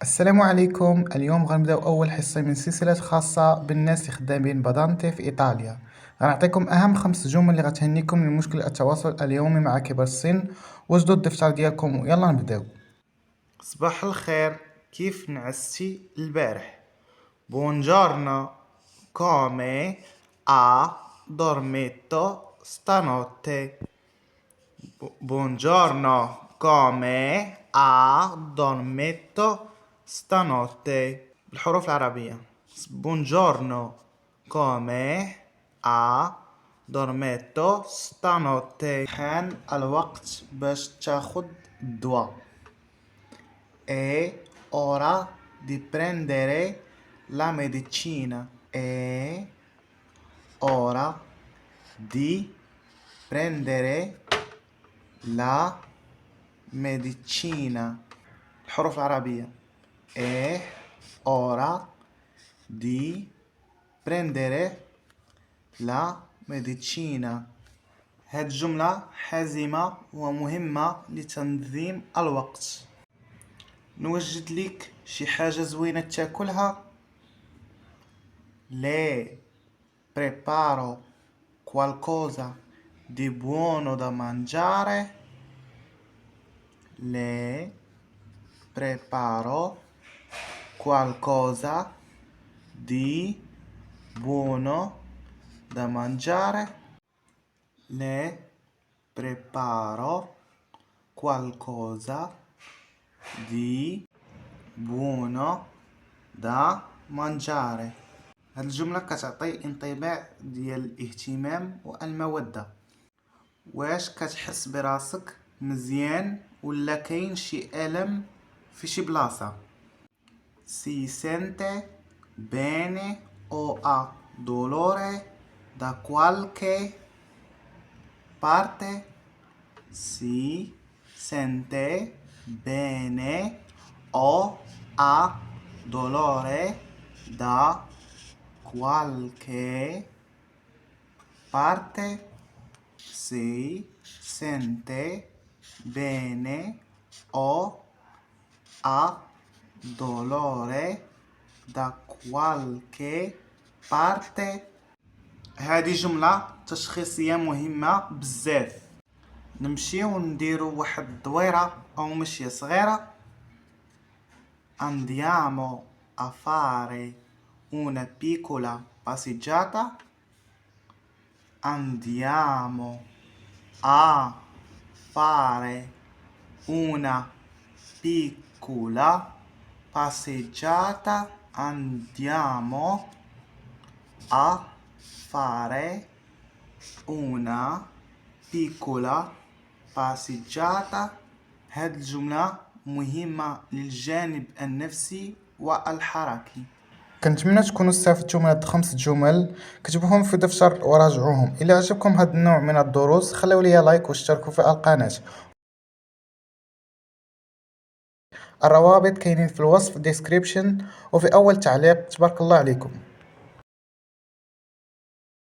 السلام عليكم. اليوم غنبداو اول حصه من سلسله خاصه بالناس اللي خدامين بدانتي في ايطاليا. غنعطيكم اهم 5 جمل اللي غتهنيكم من مشكل التواصل اليومي مع كبار السن. وجدوا الدفتر ديالكم ويلا نبداو. صباح الخير، كيف نعستي البارح؟ بونجورنو، come ha dormito stanotte. Buongiorno, come ha dormito stanotte. بالحروف العربية. Buongiorno, come ha dormito stanotte. حان الوقت باش تاخد الدواء. È ora di prendere la medicina. È ora di prendere la medicina. الحروف العربية. È ora di prendere la medicina. هاد الجملة حازمة ومهمة لتنظيم الوقت. نوجد لك شي حاجة زوينة تاكلها. Le preparo qualcosa di buono da mangiare. Le preparo qualcosa di buono da mangiare. Le preparo qualcosa di buono da mangiare. هاد الجملة كتعطي انطباع ديال الاهتمام والمودة. واش كتحس براسك مزيان ولا كاين شي ألم في شي بلاصة؟ Si sente bene o ha dolore da qualche parte? Si sente bene o ha dolore da qualche parte? Si sente bene o ha dolore da qualche parte. هذه جملة تشخيصية مهمة بزاف. نمشيو نديرو واحد الدويرة أو مشية صغيرة. Andiamo a fare una piccola passeggiata. Andiamo a fare una piccola passeggiata. Andiamo a fare una piccola passeggiata. هاد الجملة مهمة للجانب النفسي والحركي. كنتمنى تكونوا استفدتوا من هاد 5 جمل. كتبوهم في دفتر وراجعوهم. الى عجبكم هاد النوع من الدروس خلوا لي لايك واشتركوا في القناة. الروابط كاينين في الوصف ديسكريبشن وفي اول تعليق. تبارك الله عليكم.